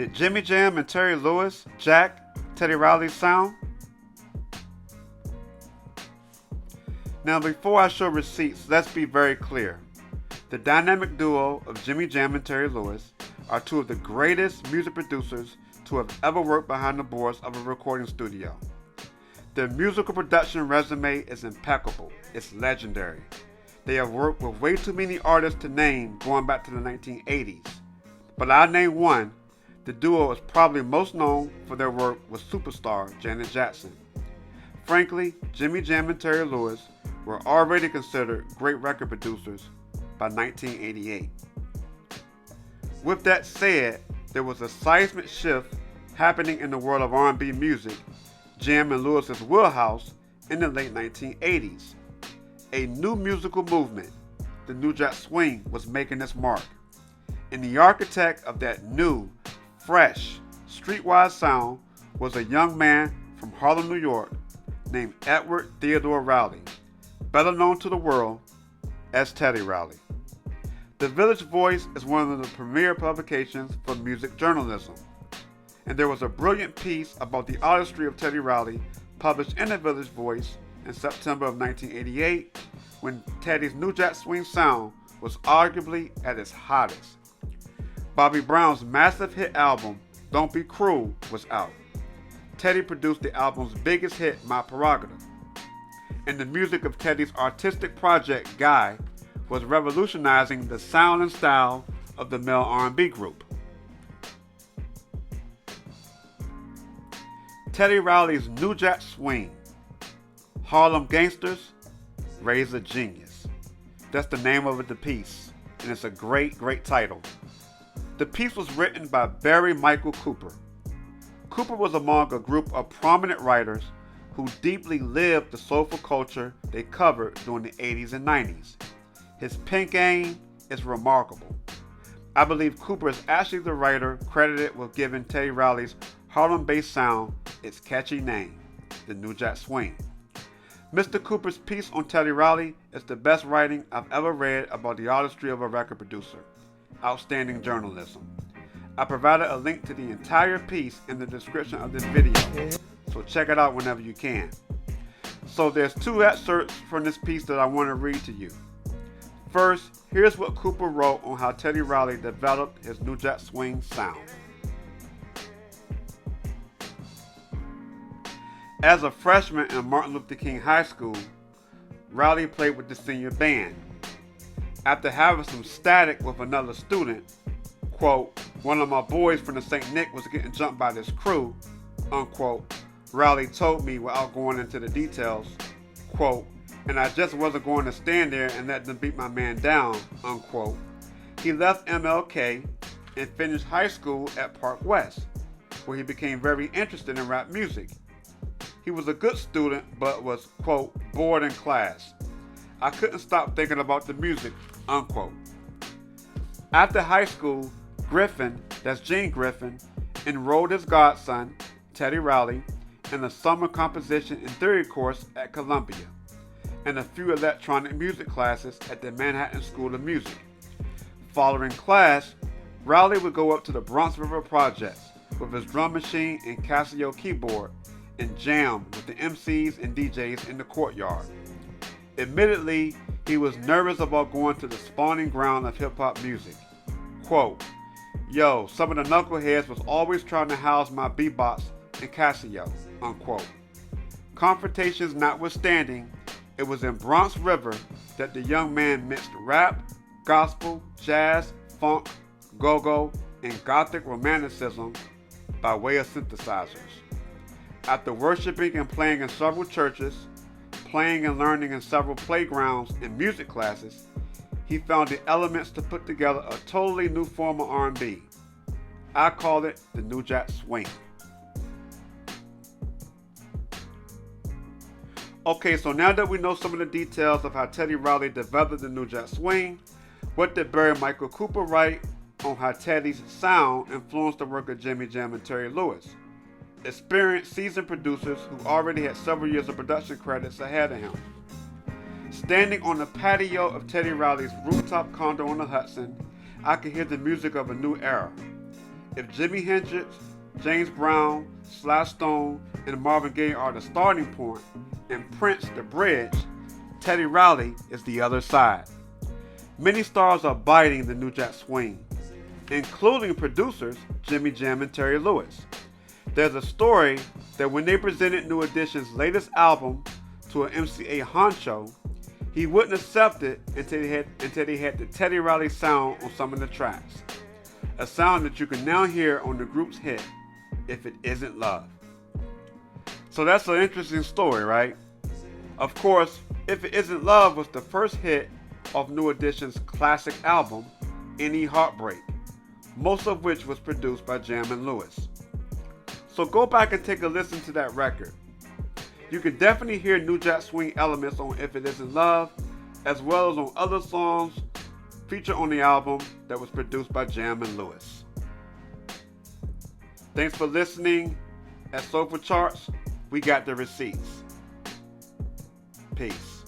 Did Jimmy Jam and Terry Lewis jack Teddy Riley's sound? Now before I show receipts, let's be very clear. The dynamic duo of Jimmy Jam and Terry Lewis are two of the greatest music producers to have ever worked behind the boards of a recording studio. Their musical production resume is impeccable. It's legendary. They have worked with way too many artists to name going back to the 1980s. But I'll name one. The duo is probably most known for their work with superstar Janet Jackson. Frankly, Jimmy Jam and Terry Lewis were already considered great record producers by 1988. With that said, there was a seismic shift happening in the world of R&B music, Jam and Lewis's wheelhouse, in the late 1980s. A new musical movement, the New Jack Swing, was making its mark. And the architect of that new, fresh, streetwise sound was a young man from Harlem, New York, named Edward Theodore Rowley, better known to the world as Teddy Riley. The Village Voice is one of the premier publications for music journalism, and there was a brilliant piece about the artistry of Teddy Riley published in the Village Voice in September of 1988, when Teddy's New Jack Swing sound was arguably at its hottest. Bobby Brown's massive hit album, Don't Be Cruel, was out. Teddy produced the album's biggest hit, My Prerogative. And the music of Teddy's artistic project, Guy, was revolutionizing the sound and style of the male R&B group. Teddy Riley's New Jack Swing, Harlem Gangsters, Raise a Genius. That's the name of the piece, and it's a great, great title. The piece was written by Barry Michael Cooper. Cooper was among a group of prominent writers who deeply lived the soulful culture they covered during the 80s and 90s. His pen game is remarkable. I believe Cooper is actually the writer credited with giving Teddy Riley's Harlem-based sound its catchy name, the New Jack Swing. Mr. Cooper's piece on Teddy Riley is the best writing I've ever read about the artistry of a record producer. Outstanding journalism. I provided a link to the entire piece in the description of this video, so check it out whenever you can. So there's two excerpts from this piece that I want to read to you. First, here's what Cooper wrote on how Teddy Riley developed his New Jack Swing sound. As a freshman in Martin Luther King High School, Riley played with the senior band. After having some static with another student, quote, one of my boys from the St. Nick was getting jumped by this crew, unquote, Riley told me without going into the details, quote, and I just wasn't going to stand there and let them beat my man down, unquote. He left MLK and finished high school at Park West, where he became very interested in rap music. He was a good student, but was, quote, bored in class. I couldn't stop thinking about the music, unquote. After high school, Griffin, that's Gene Griffin, enrolled his godson, Teddy Riley, in a summer composition and theory course at Columbia, and a few electronic music classes at the Manhattan School of Music. Following class, Riley would go up to the Bronx River Projects with his drum machine and Casio keyboard and jam with the MCs and DJs in the courtyard. Admittedly, he was nervous about going to the spawning ground of hip-hop music. Quote, yo, some of the knuckleheads was always trying to house my bebops and Casio, unquote. Confrontations notwithstanding, it was in Bronx River that the young man mixed rap, gospel, jazz, funk, go-go, and gothic romanticism by way of synthesizers. After worshiping and playing in several churches, playing and learning in several playgrounds and music classes, he found the elements to put together a totally new form of R&B. I call it the New Jack Swing. Okay, so now that we know some of the details of how Teddy Riley developed the New Jack Swing, what did Barry Michael Cooper write on how Teddy's sound influenced the work of Jimmy Jam and Terry Lewis? Experienced seasoned producers who already had several years of production credits ahead of him. Standing on the patio of Teddy Riley's rooftop condo on the Hudson, I could hear the music of a new era. if Jimi Hendrix, James Brown, Sly Stone, and Marvin Gaye are the starting point, and Prince the bridge, Teddy Riley is the other side. Many stars are biting the New Jack Swing, including producers Jimmy Jam and Terry Lewis. There's a story that when they presented New Edition's latest album to an MCA honcho, he wouldn't accept it until he had the Teddy Riley sound on some of the tracks. A sound that you can now hear on the group's hit, If It Isn't Love. So that's an interesting story, right? Of course, If It Isn't Love was the first hit of New Edition's classic album, Any Heartbreak, most of which was produced by Jam and Lewis. So go back and take a listen to that record. You can definitely hear New Jack Swing elements on If It Isn't Love, as well as on other songs featured on the album that was produced by Jam and Lewis. Thanks for listening. At Soulful Charts, we got the receipts. Peace.